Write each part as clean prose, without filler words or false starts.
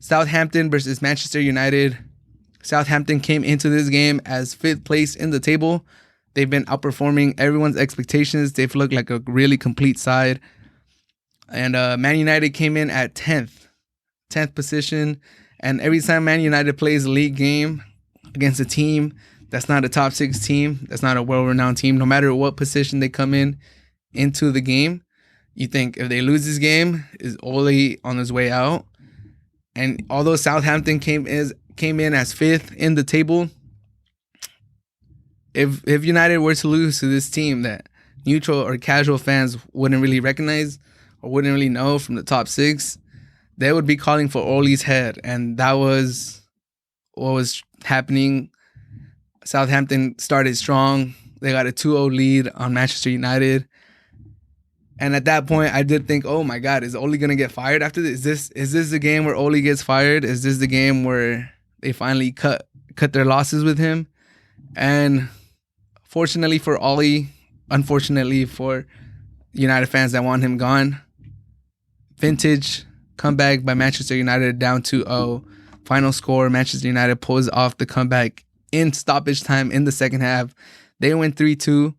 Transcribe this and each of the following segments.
Southampton versus Manchester United. Southampton came into this game as 5th place in the table. They've been outperforming everyone's expectations. They've looked like a really complete side. And Man United came in at 10th position. And every time Man United plays a league game against a team that's not a top 6 team, that's not a well-renowned team, no matter what position they come into the game, you think if they lose this game, is Ole on his way out? And although Southampton came in as 5th in the table, if United were to lose to this team that neutral or casual fans wouldn't really recognize or wouldn't really know from the top 6, they would be calling for Ole's head. And that was what was happening. Southampton started strong. They got a 2-0 lead on Manchester United. And at that point, I did think, oh my God, is Ole going to get fired after this? Is this the game where Ole gets fired? Is this the game where they finally cut their losses with him? And fortunately for Ole, unfortunately for United fans that want him gone, vintage comeback by Manchester United down 2-0. Final score, Manchester United pulls off the comeback in stoppage time in the second half. They win 3-2.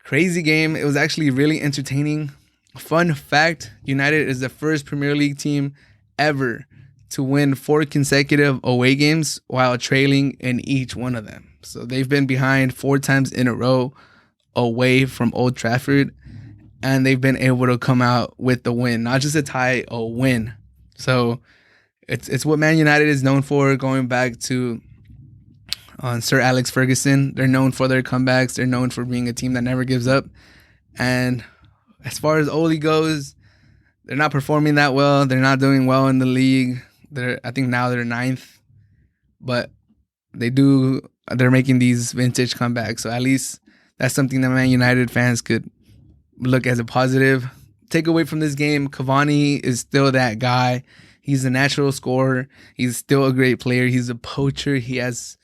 Crazy game. It was actually really entertaining. Fun fact, United is the first Premier League team ever to win 4 consecutive away games while trailing in each one of them. So they've been behind 4 times in a row away from Old Trafford, and they've been able to come out with the win. Not just a tie, a win. So it's what Man United is known for, going back to Sir Alex Ferguson. They're known for their comebacks. They're known for being a team that never gives up. And as far as Ole goes, they're not performing that well. They're not doing well in the league. I think now they're 9th. But they're making these vintage comebacks. So at least that's something that Man United fans could look as a positive. Take away from this game, Cavani is still that guy. He's a natural scorer. He's still a great player. He's a poacher. He has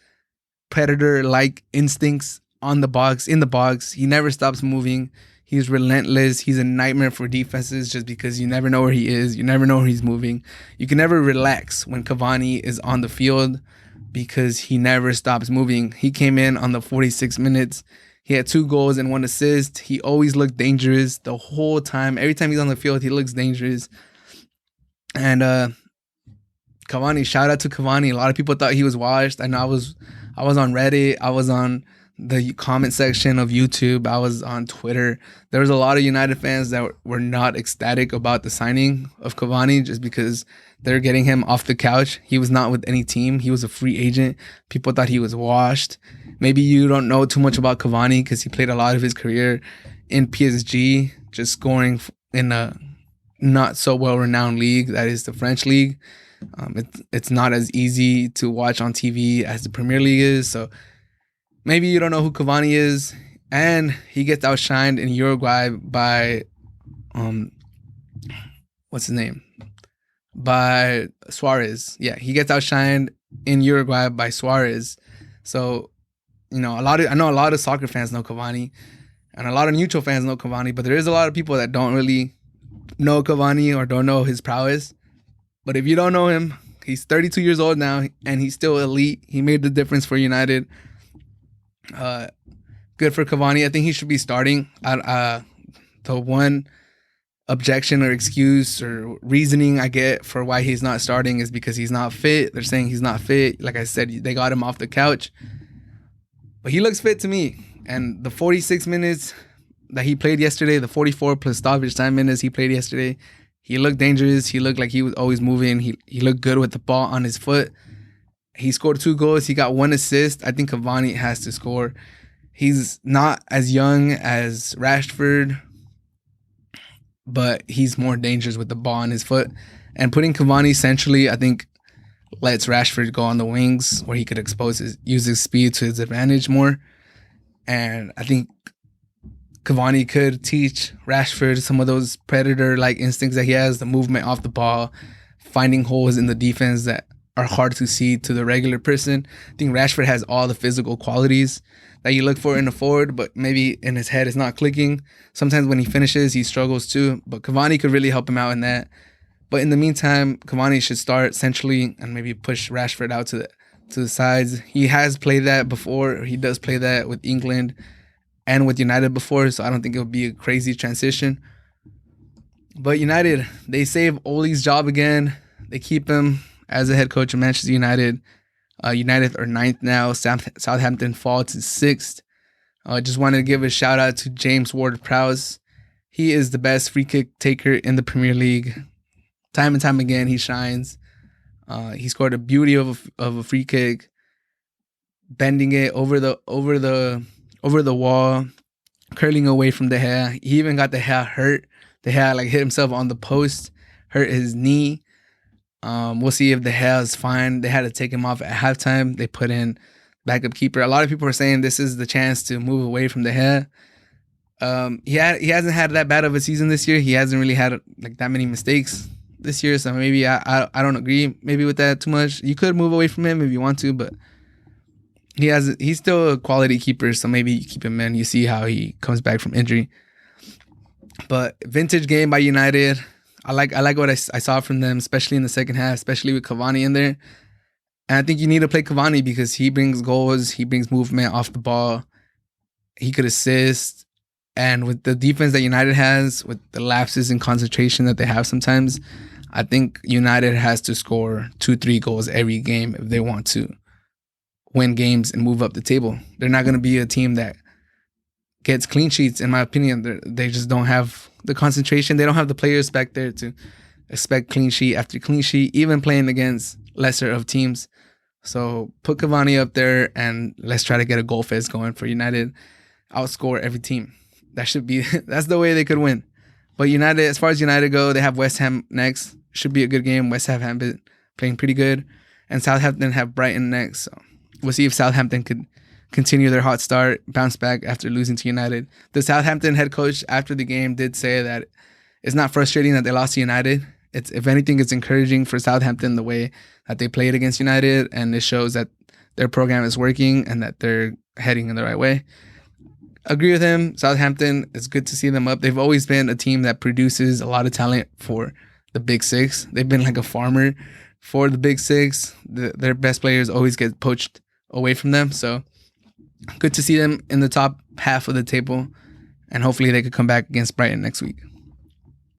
predator-like instincts in the box. He never stops moving. He's relentless. He's a nightmare for defenses just because you never know where he is. You never know where he's moving. You can never relax when Cavani is on the field because he never stops moving. He came in on the 46 minutes. He had 2 goals and 1 assist. He always looked dangerous the whole time. Every time he's on the field, he looks dangerous. And Cavani, shout out to Cavani. A lot of people thought he was washed. I know I was on Reddit. I was on the comment section of YouTube. I was on Twitter. There was a lot of United fans that were not ecstatic about the signing of Cavani just because they're getting him off the couch. He was not with any team. He was a free agent. People thought he was washed. Maybe you don't know too much about Cavani because he played a lot of his career in PSG, just scoring in a not so well-renowned league, that is the French league. It's not as easy to watch on TV as the Premier League is. So maybe you don't know who Cavani is. And he gets outshined in Uruguay by, what's his name? By Suarez. Yeah, he gets outshined in Uruguay by Suarez. So, I know a lot of soccer fans know Cavani. And a lot of neutral fans know Cavani. But there is a lot of people that don't really know Cavani or don't know his prowess. But if you don't know him, he's 32 years old now, and he's still elite. He made the difference for United. Good for Cavani. I think he should be starting. The one objection or excuse or reasoning I get for why he's not starting is because he's not fit. They're saying he's not fit. Like I said, they got him off the couch. But he looks fit to me. And the 46 minutes that he played yesterday, the 44 plus stoppage time minutes he played yesterday, he looked dangerous. He looked like he was always moving. He looked good with the ball on his foot. He scored 2 goals. He got 1 assist. I think Cavani has to score. He's not as young as Rashford, but he's more dangerous with the ball on his foot. And putting Cavani centrally, I think, lets Rashford go on the wings where he could use his speed to his advantage more. And I think Cavani could teach Rashford some of those predator-like instincts that he has, the movement off the ball, finding holes in the defense that are hard to see to the regular person. I think Rashford has all the physical qualities that you look for in a forward, but maybe in his head it's not clicking. Sometimes when he finishes, he struggles too. But Cavani could really help him out in that. But in the meantime, Cavani should start centrally and maybe push Rashford out to the sides. He has played that before. He does play that with England and with United before, so I don't think it would be a crazy transition. But United, they save Ole's job again. They keep him as a head coach of Manchester United. United are 9th now. Southampton fall to 6th. Just wanted to give a shout out to James Ward Prowse. He is the best free kick taker in the Premier League. Time and time again, he shines. He scored a beauty of a free kick, bending it over the wall, curling away from De Gea. He even got De Gea hurt. De Gea hit himself on the post, hurt his knee. We'll see if De Gea is fine. They had to take him off at halftime. They put in backup keeper. A lot of people are saying this is the chance to move away from De Gea. He hasn't had that bad of a season this year. He hasn't really had that many mistakes this year, so maybe I don't agree maybe with that too much. You could move away from him if you want to, but he's still a quality keeper, so maybe you keep him in. You see how he comes back from injury. But vintage game by United. I like what I saw from them, especially in the second half, especially with Cavani in there. And I think you need to play Cavani because he brings goals, he brings movement off the ball, he could assist. And with the defense that United has, with the lapses in concentration that they have sometimes, I think United has to score 2-3 goals every game if they want to win games and move up the table. They're not going to be a team that gets clean sheets, in my opinion. They just don't have the concentration. They don't have the players back there to expect clean sheet after clean sheet, even playing against lesser of teams. So put Cavani up there and let's try to get a goal fest going for United. Outscore every team. That's the way they could win. But United, as far as United go, they have West Ham next. Should be a good game. West Ham have been playing pretty good. And Southampton have Brighton next. So we'll see if Southampton could continue their hot start, bounce back after losing to United. The Southampton head coach after the game did say that it's not frustrating that they lost to United. If anything, it's encouraging for Southampton the way that they played against United, and it shows that their program is working and that they're heading in the right way. Agree with him. Southampton, it's good to see them up. They've always been a team that produces a lot of talent for the Big Six. They've been like a farmer for the Big Six. Their best players always get poached away from them. So good to see them in the top half of the table. And hopefully they could come back against Brighton next week.